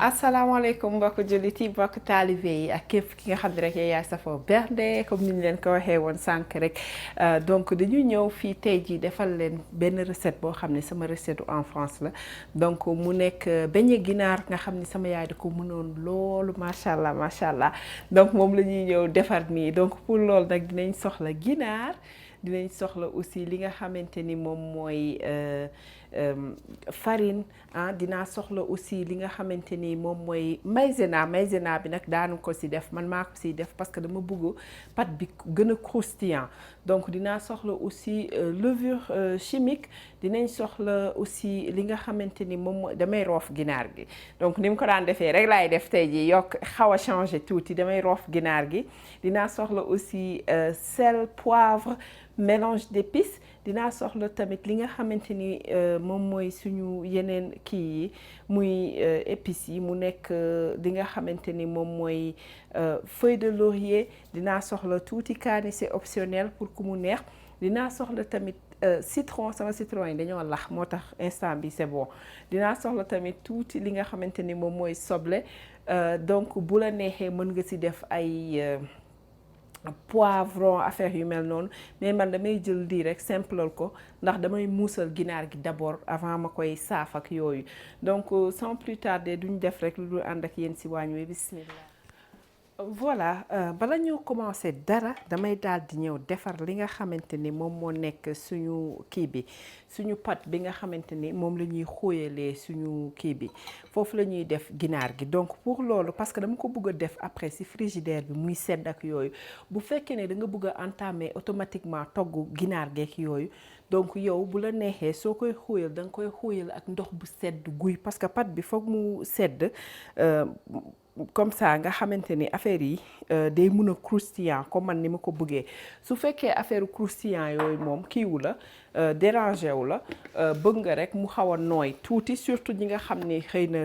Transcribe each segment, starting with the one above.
asalaamaaleykum mbokk jullit yi mbokk taalibe yi ak képp ki nga xam ne rek yaay safoo bernde comme ni ñu leen ko waxee woon sànq rek donc dañu ñëw fii tey jii defal leen benn recette boo xam ne sama recette en France la donc mu nekk beñe ginaar nga xam ne sama yaay da ko mënoon loolu macha allah donc moom la ñuy ñëw defar nii donc pour loolu nag dinañ soxla ginaar dinañ soxla aussi li nga xamante ni moom mooy farine dinaa soxla aussi li nga xamante ni moom mooy maïzena bi nag daanu ko ci def man maa ko ciy def parce que dama bëgg pâte bi gën a croustillant donc dinaa soxla aussi levure chimique dinañ soxla aussi li nga xamante ni moom damay roof ginaar gi donc ni mu ko daan defee rek laay def tey ji yokk xaw a changé tuuti damay roof ginaar gi dinaa soxla aussi sel poivre mélange d'épices dinaa soxla tamit li nga xamante ni moom mooy suñu yeneen kii yi muy épices yi mu nekk li nga xamante ni moom mooy feuille de laurier dinaa soxla tuuti kaani c'est optionnel pour ku mu neex dinaa soxla tamit citron sama citron yi dañoo lax moo tax instant bi c'est bon dinaa soxla tamit tuuti li nga xamante ni moom mooy soble donc bu la neexee mën nga ci def ay poivron affaire yu mel noonu mais man damay jël lii rek simplal ko ndax damay muusal ginaar gi d'abord avant ma koy saaf ak yooyu donc sans plus tarder duñ def rek lu dul ànd ak yéen ci waañ wi bismillah. Voilà bala ñoo commencer dara damay daal di ñëw defar li nga xamante ni moom moo nekk suñu kii bi suñu pâte bi nga xamante ni moom la ñuy xóoyalee suñu kii bi foofu la ñuy def ginaar gi donc pour loolu parce que dama ko bëgg a def après ci frigidaire bi muy sedd ak yooyu bu fekkee ne da nga bëgg a entamer automatiquement togg ginaar geek yooyu donc yow bu la neexee soo koy xóoyal da nga koy xóoyal ak ndox bu sedd guy parce que pâte bi foog mu sedd comme ça nga xamante ni affaire yi day mun a croustillant comme man ni ma ko bëggee su fekkee affaire croustillant yooyu moom kiiwu la dérangé wu la bëgg nga rek mu xaw a nooy tuuti surtout ñi nga xam ni xëy na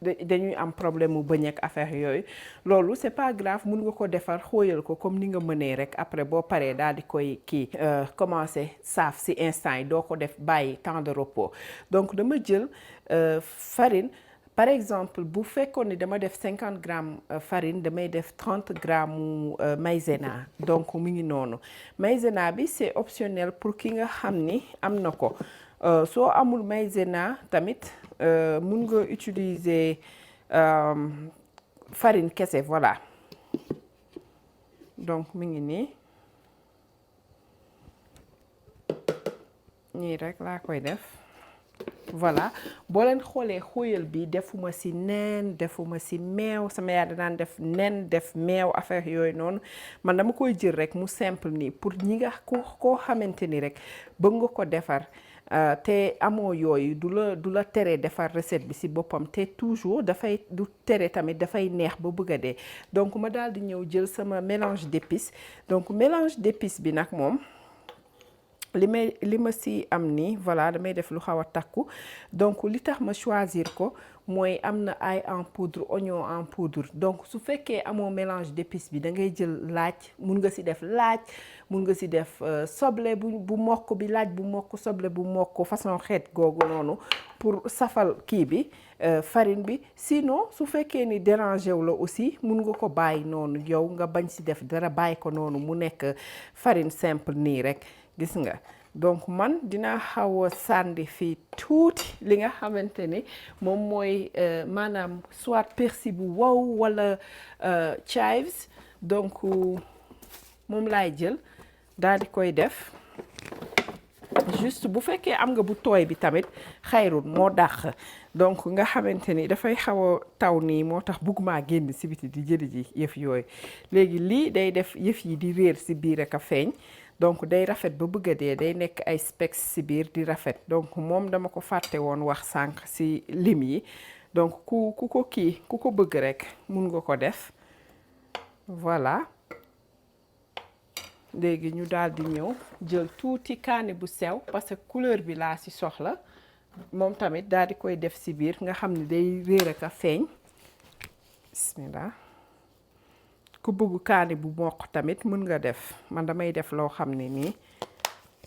dañuy am problème mu bëñ ak affaire yooyu loolu c'est pas grave mun nga ko defar xóoyal ko comme ni nga mënee rek après boo paree daal di koy kii commencer saaf ci instant yi doo ko def bàyyi temps de repos donc dama jël farine. Par exemple bu fekkoon ni dama def 50 grammes farine damay def 30 grammes maïzena donc mu ngi noonu maïzena bi c'est optionnel pour ki nga xam ni am na ko soo amul maïzena tamit mun nga utiliser farine kese voilà donc mu ngi nii rek laa koy def. Voilà boo leen xoolee xóoyal bi defuma ci nen defuma ci meew sama yaay daan def nen def meew affaire yooyu noonu man dama koy jël rek mu simple nii pour ñi nga koo xamante ni rek bëgg nga ko defar te amoo yooyu du la tere defar recette bi ci boppam te toujours dafay du tere tamit dafay neex ba bëgg a dee donc ma daal di ñëw jël sama mélange d'épices donc mélange d'épices bi nag moom li ma ci am nii voilà damay def lu xaw a takku donc li tax ma choisir ko mooy am na ail en poudre oignon en poudre donc su fekkee amoo mélange d'épices bi da ngay jël laaj mun nga ci def laaj mun nga ci def soble bu mokk bi laaj bu mokk soble bu mokk façon xeet googu noonu pour safal kii bi farine bi sinon su fekkee ni dérangé wu la aussi mun nga ko bàyyi noonu yow nga bañ ci def dara bàyyi ko noonu mu nekk farine simple nii rek gis nga donc man dinaa xaw a sànni fii tuuti li nga xamante ni moom mooy maanaam soit persil bu wow wala chives donc moom laay jël daal di koy def juste bu fekkee am nga bu tooy bi tamit xayrul moo dàq donc nga xamante ni dafay xaw a taw nii moo tax bugg maa génn ci biti di jëli ji yëf yooyu léegi lii day def yëf yi di réer ci biir ak a feeñ donc day rafet ba bëgg a dee day nekk ay specks ci biir di rafet donc moom dama ko fàtte woon wax sànq ci lim yi donc ku ko bëgg rek mun nga ko def voilà léegi ñu daal di ñëw jël tuuti kaani bu sew parce que couleur bi laa ci soxla moom tamit daal di koy def ci biir nga xam ne day réer ak a feeñ bismillah. ku bëgg kaani bu mokk tamit mën nga def, man damay def loo xam ne nii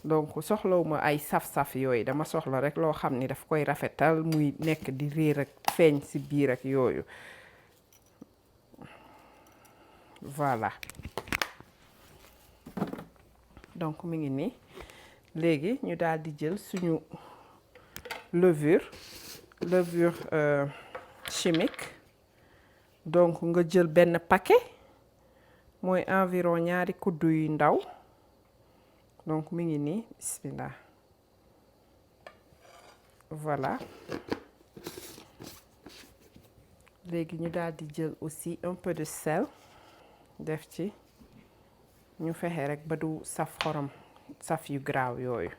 donc soxlawuma ay saf-saf yooyu, dama soxla rek loo xam ni daf koy rafetal muy nekk di réer ak feeñ ci biir ak yooyu. Voilà donc mi ngi nii léegi ñu daal di jël suñu levure chimique. Donc nga jël benn paquet mooy environ ñaari kuddu yu ndaw, donc mi ngi nii bismillah. Voilà léegi ñu daal di jël aussi un peu de sel def ci, ñu fexe rek ba du saf xorom, saf yu graaw yooyu.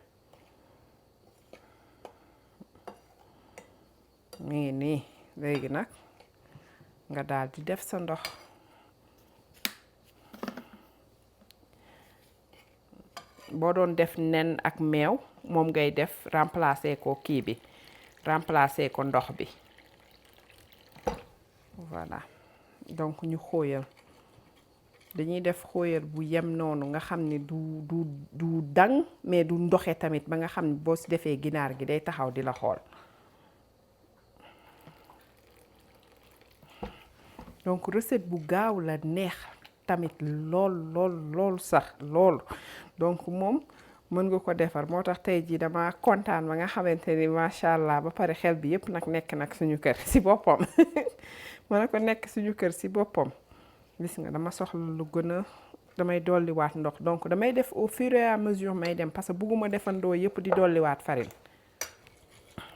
mi ngi nii léegi nag nga daal di def sa ndox. boo doon def nen ak meew moom ngay def remplacer ko kii bi, remplacer ko ndox bi. Voilà donc ñu xóoyal, dañuy def xóoyal bu yem noonu nga xam ni du dang mais du ndoxe tamit, ba nga xam ni boo si defee ginaar gi day taxaw di la xool. donc recette bu gaaw la, neex tamit lool sax lool. donc moom mën nga ko defar, moo tax tey jii dama kontaan ba nga xamante ni macha allah, ba pare xel bi yëpp nag nekk nag suñu kër si boppam. ma ne ko nekk suñu kër si boppam. gis nga dama soxla lu gën a, damay dolliwaat ndox, donc damay def au fur et à mesure may dem, parce que bugguma defandoo yëpp di dolliwaat farine.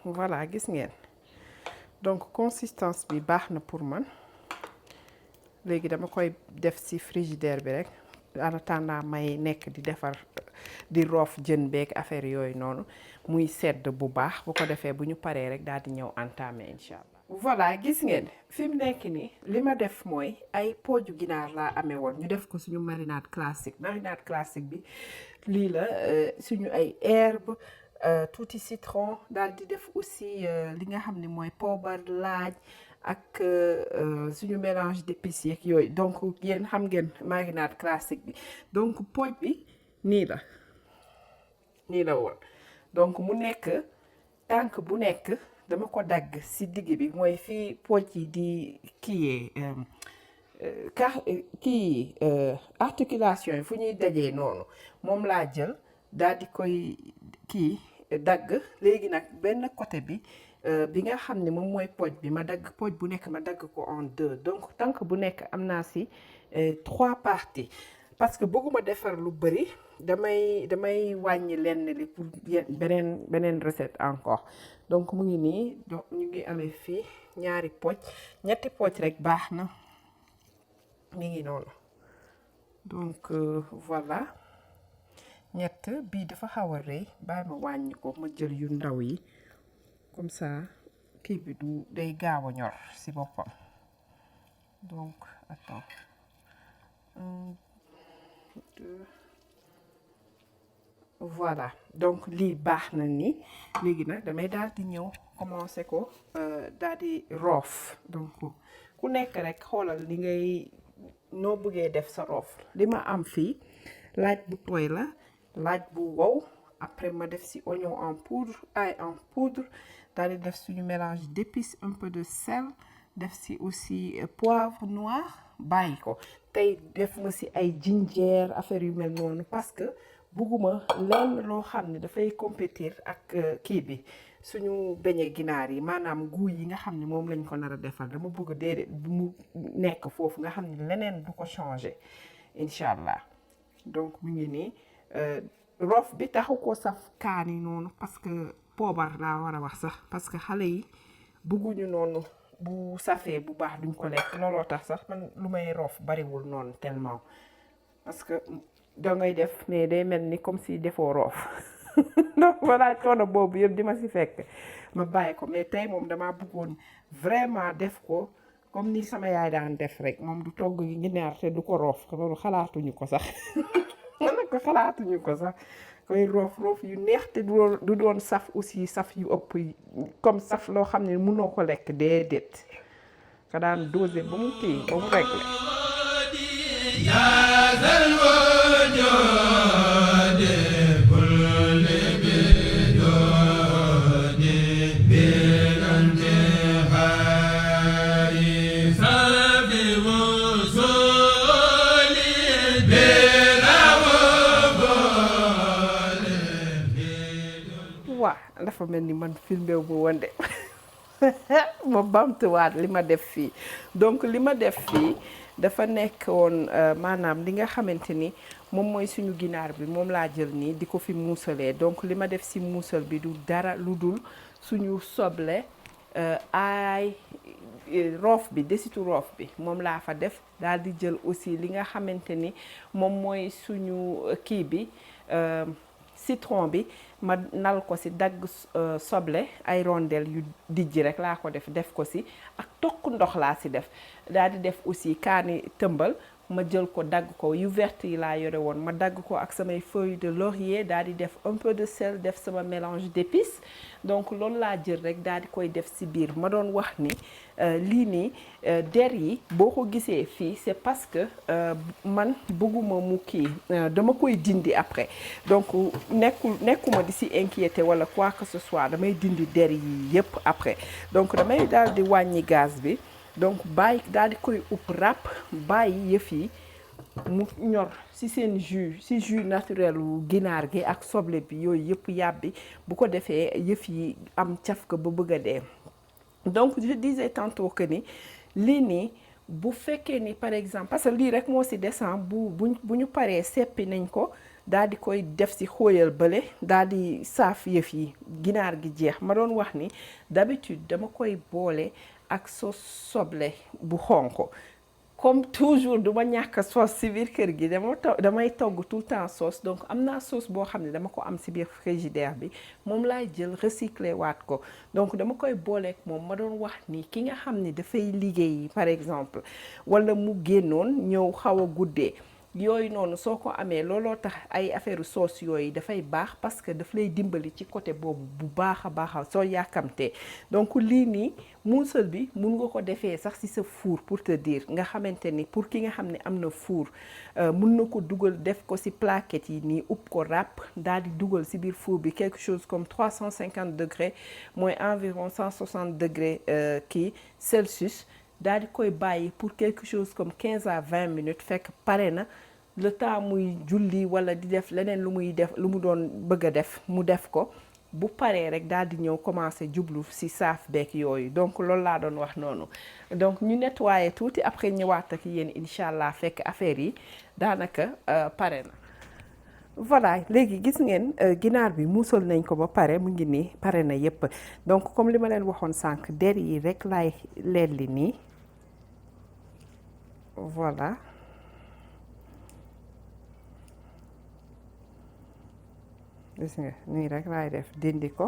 voilà gis ngeen, donc consistance bi baax na pour man. léegi dama koy def ci frigidaire bi rek, en attendant may nekk di defar, di roof jën beeg affaire yooyu noonu muy sedd bu baax. bu ko defee bu ñu paree rek daal di ñëw entamer incha allah. voilà gis ngeen fi mu nekk nii li ma def mooy ay pooju ginaar laa amee woon, ñu def ko suñu marinade classique bi. lii la suñu ay herbe, tuuti citron, daal di def aussi li nga xam ne mooy poobar, laaj ak suñu mélange d'épices yeeg yooyu. donc yéen xam ngeen marinade classique bi. donc pooj bi nii la woon. donc mu nekk tànk bu nekk dama ko dagg ci digg bi, mooy fii pooj yi di articulation yi fu ñuy dajee noonu, moom laa jël daal di koy dagg. léegi nag benn côté bi bi nga xam ne moom mooy pooj bi, ma dagg pooj bu nekk ma dagg ko en deux. donc tànk bu nekk am naa ci 3 parties, parce que bëgguma defar lu bëri, damay wàññi lenn li pour beneen recette encore. donc mu ngi nii, donc ñu ngi amee fii ñaari pooj, ñetti pooj rek baax na, mi ngi noonu. donc voilà, ñett bii dafa xaw a rëy, bàyyi ma wàññi ko, ma jël yu ndaw yi, comme ça kii bi du day gaaw a ñor ci boppam. donc attends, 1 2 voilà, donc lii baax na ni. léegi nag damay daal di ñëw commencer ko daal di roof. donc ku nekk rek xoolal li ngay noo bëggee def sa roof. li ma am fii laaj bu tooy la, laaj bu wow, après ma def ci oignon en poudre, ail en poudre, daal di def suñu mélange d'épices, un peu de sel, def ci aussi poivre noir, bàyyi ko. tey def ma ci ay ginger, affaire yu mel noonu, parce que bugguma lenn loo xam ne dafay compétir ak kii bi, suñu beñe ginaar yi, maanaam goût yi nga xam ne moom lañ ko nar a defal. dama bëgg déedéet bu mu nekk foofu nga xam ne leneen du ko changer incha allah. donc mu ngi nii roof bi taxu ko saf kaani noonu, parce que poobar laa war a wax sax, parce que xale yi bëgguñu noonu bu safee bu baax duñ ko lekk. looloo tax sax man lu may roof bariwul noonu tellement, parce que dangay def mais day mel ni comme si defoo roof. donc voilà, coono boobu yëpp di ma ci fekk, ma bàyyi ko. mais tey moom damaa bëggoon vraiment def ko comme ni sama yaay daan def rek, moom du togg ginaar te du ko roof. loolu xalaatuñu ko sax. xalaatuñu ko sax, koy roof yu neex te du doon saf aussi, saf yu ëpp, comme saf loo xam ne mënoo ko lekk déedéet. ka daan dosé ba mu kii ba mu réglé. Dafa mel ni man filmé wu ma woon de ma bamtuwaat li ma def fii donc li ma def fii dafa nekk woon maanaam li nga xamante ni moom mooy suñu ginaar bi moom laa jël nii di ko fi muusalee donc li ma def si muusal bi du dara lu dul suñu soble ay roof bi desitu roof bi moom laa fa def daal di jël aussi li nga xamante ni moom mooy suñu kii bi citron bi ma nal ko ci dagg soble ay rondelles yu dijji rek laa ko def ko ci ak tokk ndox laa ci def daal di def aussi kaani tëmbal ma jël ko dagg ko yu vert yi laa yore woon ma dagg ko ak samay feuilles de laurier daal di def un peu de sel def sama mélange d'épices donc loolu laa jël rek daal di koy def ci biir ma doon wax ni lii nii der yi boo ko gisee fii c'est parce que man bëgguma mu kii dama koy dindi après donc nekkuma di ci inquiété wala quoi que ce soit damay dindi der yi yépp après donc damay daal di wàññi gaz bi donc bàyyi daal di koy upp ràpp bàyyi yëf yi mu ñor ci seen jus naturel wu ginaar gi ak soble bi yooyu yëpp yàbbi bu ko defee yëf yi am caf ka ba bëgg a dee donc je disais tantôt que ni lii nii bu fekkee ni par exemple parce que lii rek moo ci descend bu ñu paree seppi nañ ko daal di koy def ci xóoyal bële daal di saaf yëf yi ginaar gi jeex ma doon wax ni d'habitude dama koy boole ak sauce soble bu xonko comme toujours du ma ñàkk sauce ci biir kër gi damay togg tout le temps sauce donc am naa sauce boo xam ne dama ko am ci biir frigidaire bi moom laay jël recycler waat ko donc dama koy booleek moom ma doon wax ni ki nga xam ne dafay liggéey par exemple walla mu génnoon ñëw xaw a guddee yooyu noonu soo ko amee looloo tax ay affaire sauce yooyu dafay baax parce que daf lay dimbali ci côté boobu bu baax a baax soo yàkkamtee donc lii nii muusal bi mun nga ko defee sax ci sa four pour te dire nga xamante ni pour ki nga xam ne am na four mun na ko dugal def ko ci plaquettes yi nii upp ko ràpp daal di dugal ci biir four bi quelque chose comme 350 degrés mooy environ 160 degrés Celsius daal di koy bàyyi pour quelque chose comme 15 à 20 minutes fekk pare na le temps muy julli wala di def leneen lu mu doon bëgg a def mu def ko bu paree rek daal di ñëw commencer jublu ci saaf beek yooyu donc loolu laa doon wax noonu donc ñu nettoyer tuuti après ñëwaat ak yéen incha allah fekk affaire yi daanaka pare na. voilà léegi gis ngeen ginaar bi muusal nañ ko ba pare mu ngi nii pare na yépp donc comme li ma leen waxoon sànq der yi rek laay lelli nii voilà gis nga nii rek laay def dindi ko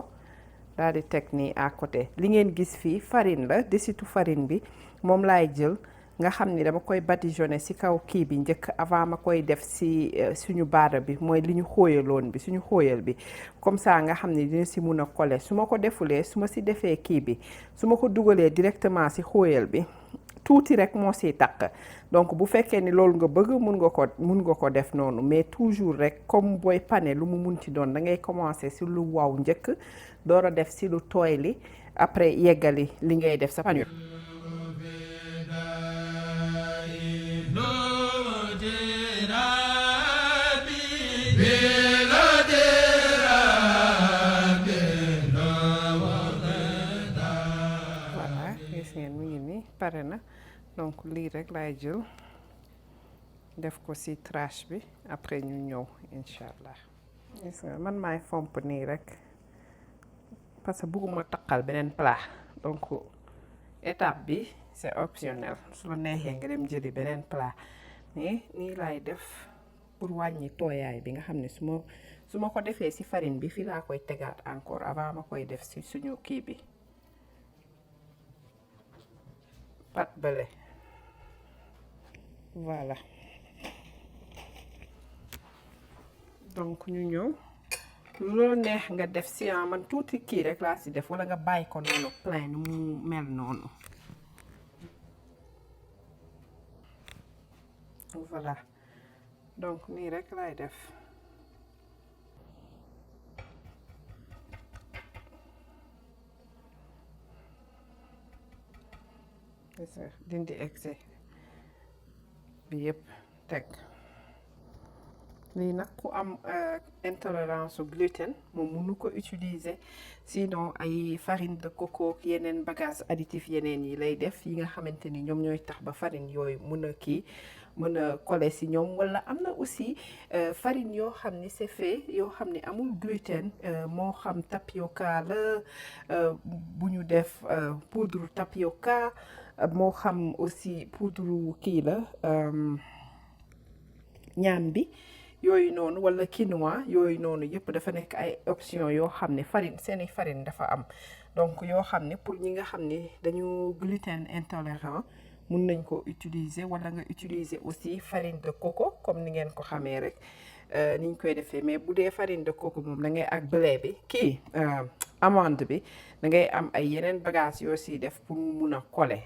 daal di teg nii à côté li ngeen gis fii farine la desitu farine bi moom laay jël nga xam ni dama koy badigeonner ci kaw kii bi njëkk avant ma koy def ci suñu baara bi mooy li ñu xóoyaloon bi suñu xóoyal bi comme ça nga xam ni dina ci mun a coller su ma ko defulee su ma ci defee kii bi su ma ko dugalee directement ci xóoyal bi tuuti rek moo ciy takk donc bu fekkee ni loolu nga bëgg mun nga ko def noonu mais toujours rek comme booy pané lu mu mun ci doon da ngay commencer ci lu waw njëkk door a def ci lu tooy li après yeggali li ngay def sa panure. voilà gis ngeen mu ngi nii pare na donc lii rek laay jël def ko ci trash bi après ñu ñëw incha allah. gis nga man maay fomp nii rek parce que bëgguma taqal beneen plat donc étape bi c'est optionnel su la neexee nga dem jëli beneen plat mais nii laay def pour wàññi tooyaay bi nga xam ne su ma ko defee ci farine bi fii laa koy tegaat encore avant ma koy def ci suñu kii bi pat bële voilà donc ñu ñëw lu neex nga def ci man tuuti kii rek laa ci def wala nga bàyyi ko noonu plein nu mu mel noonu voilà donc nii rek laay def dindi excès bi yëpp teg lii nag ku am intolérance au gluten moom mënu ko utiliser sinon ay farine de coco ak yeneen bagage additif yeneen yi lay def yi nga xamante ni ñoom ñooy tax ba farine yooyu mën a kii mën a coller si ñoom wala am na aussi farine yoo xam ni c'est fait yoo xam ni amul gluten moo xam tapioca la bu ñu def poudre tapioca moo xam aussi poudre kii la ñaam bi yooyu noonu wala quinoa yooyu noonu yëpp dafa nekk ay option yoo xam ne farine seeni farine dafa am donc yoo xam ne pour ñi nga xam ne dañu gluten intolérant mun nañ ko utiliser wala nga utiliser aussi farine de coco comme ni ngeen ko xamee rek niñ koy defee mais bu dee farine de coco moom da ngay ak blé bi kii amande bi da ngay am ay yeneen bagage yoo siy def pour mu mun a coller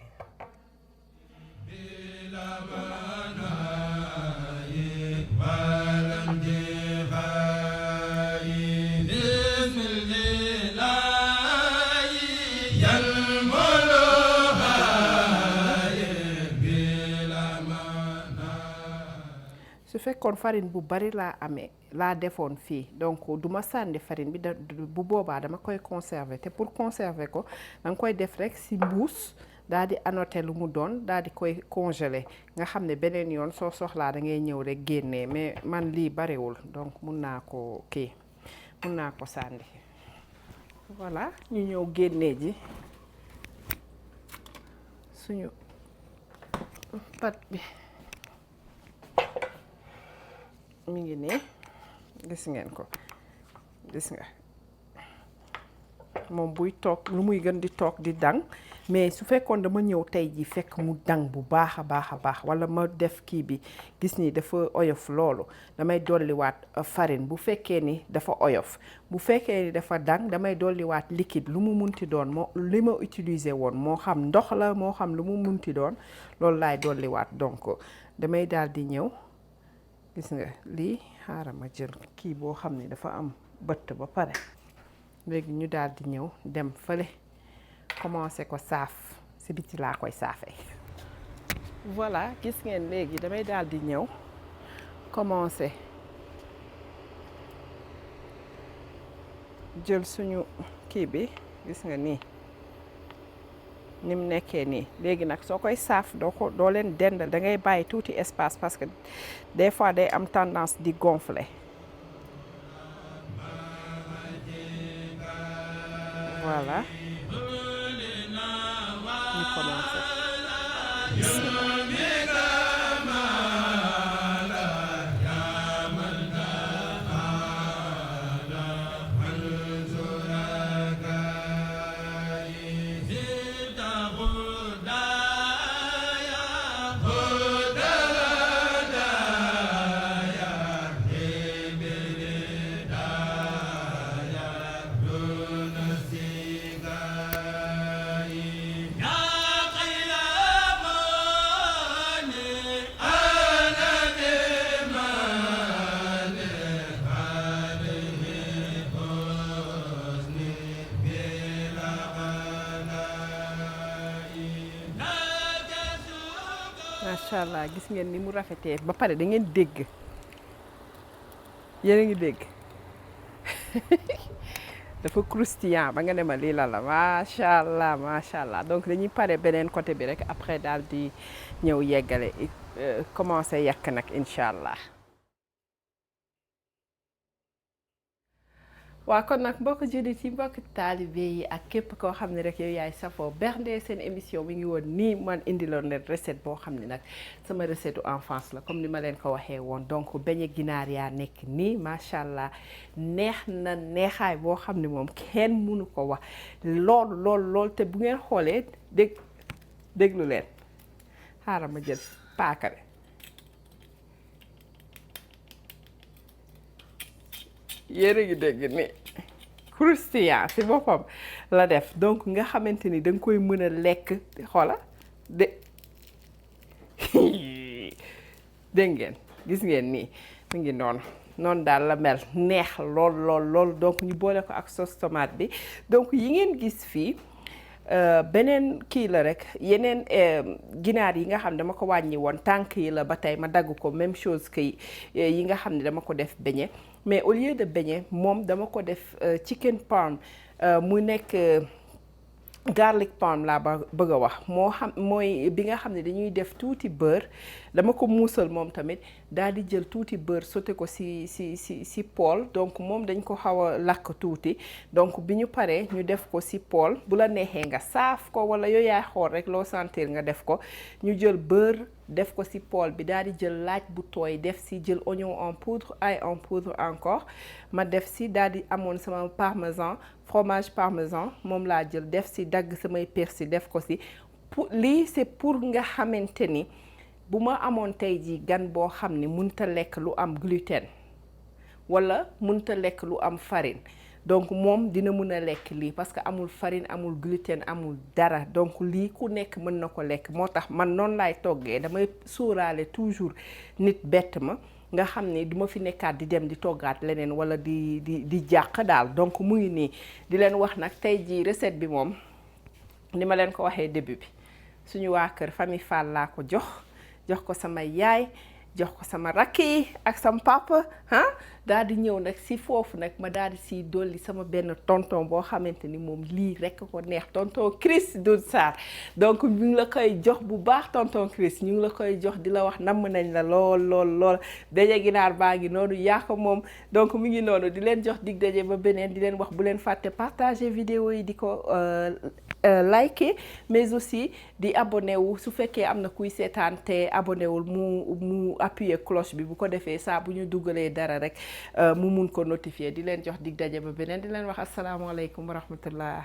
su fekkoon farine bu bari laa amee laa defoon fii donc duma sànni farine bi bu boobaa dama koy conserver te pour conserver ko danga koy def rek ci mbuus daal di annoter lu mu doon daal di koy congeler nga xam ne beneen yoon soo soxlaa da ngay ñëw rek génnee mais man lii bariwul donc mun naa ko kii mun naa ko sànni voilà ñu ñëw génnee ji suñu pat bi mi ngi nii gis ngeen ko gis nga moom buy toog lu muy gën di toog di dang mais su fekkoon dama ñëw tey ji fekk mu dang bu baax a baax wala ma def kii bi gis ni dafa oyof loolu damay dolliwaat farine bu fekkee ni dafa oyof bu fekkee ni dafa dang damay dolliwaat liquide lu mu munti doon moo li ma utiliser woon moo xam ndox la moo xam lu mu munti doon loolu laay dolliwaat donc damay daal di ñëw gis nga lii xaaral ma jël kii boo xam ne dafa am bëtt ba pare léegi ñu daal di ñëw dem fële commencé ko saaf si biti laa koy saafee voilà gis ngeen léegi damay daal di ñëw commencé jël suñu kii bi gis nga nii ni mu nekkee nii léegi nag soo koy saaf doo leen dendal da ngay bàyyi tuuti espace parce que des fois day am tendance di gonfler voilà ñu commencé macha allah gis ngeen ni mu rafetee ba pare da ngeen dégg yéen a ngi dégg dafa croustillant ba nga ne ma lii la macha allah donc dañuy pare beneen côté bi rek après daal di ñëw yeggale commencé yàq nag incha allah. waa kon nag mbokk jullit yi mbokk taalibe yi ak képp koo xam ne rek yow yaay safoo bernde seen émission mi ngi woon nii man indiloon leen recette boo xam ne nag sama recette enfance la comme ni ma leen ko waxee woon donc beñe ginaar yaa nekk nii macha allah neex na neexaay boo xam ne moom kenn mënu ko wax lool te bu ngeen xoolee déglu leen xaaral ma jël paaka yéen a ngi dégg ni croustillant ci boppam la def donc nga xamante ni da nga koy mën a lekk xoola de dégg ngeen gis ngeen nii mu ngi noonu daal la mel neex lool donc ñu boole ko ak sauce tomate bi donc yi ngeen gis fii beneen kii la rek yeneen ginaar yi nga xam ne dama ko wàññi woon tànk yi la ba tey ma dagg ko même chose que yi nga xam ne dama ko def beignet mais au lieu de beignet moom dama ko def chicken parm mu nekk garlic parm laa bëgg a wax mooy bi nga xam ne dañuy def tuuti beurre dama ko muusal moom tamit daal di jël tuuti beurre sauté ko si poêle donc moom dañ ko xaw a lakk tuuti donc bi ñu paree ñu def ko si poêle bu la neexee nga saaf ko wala yooyu yaay xool rek loo sentir nga def ko ñu jël beurre def ko si poêle bi daal di jël laaj bu tooy def si jël oignon en poudre ail en poudre encore ma def si daal di amoon sama parmesan fromage parmesan moom laa jël def si dagg samay persil def ko si lii c'est pour nga xamante ni bu ma amoon tey jii gan boo xam ne mënta lekk lu am gluten wala mënta lekk lu am farine donc moom dina mën a lekk lii parce que amul farine amul gluten amul dara donc lii ku nekk mën na ko lekk moo tax man noonu laay toggee damay sóoraale toujours nit bett ma nga xam ne duma fi nekkaat di dem di toggaat leneen wala di jàq daal donc mu ngi nii di leen wax nag tey jii recette bi moom ni ma leen ko waxee début bi suñu waa kër famille Fall laa ko jox ko sama yaay jox ko sama rakk yi ak sama papa daal di ñëw nag si foofu nag ma daal di si dolli sama benn tonton boo xamante ni moom lii rekk ko neex tonton Chris Doudou Sarr donc ñu ngi la koy jox bu baax tonton Chris ñu ngi la koy jox di la wax namm nañ la lool daje ginaar baa ngi noonu yaa ko moom donc mu ngi noonu di leen jox dig daje ba beneen di leen wax bu leen fàtte partager vidéo yi di ko liker mais aussi di abonné wu su fekkee am na kuy seetaan te abonné wul mu appuyer cloche bi bu ko defee saa bu ñu dugalee dara rek mu mun ko notifier di leen jox dig daje ba beneen di leen wax asalaamaaleykum wa rahmatullah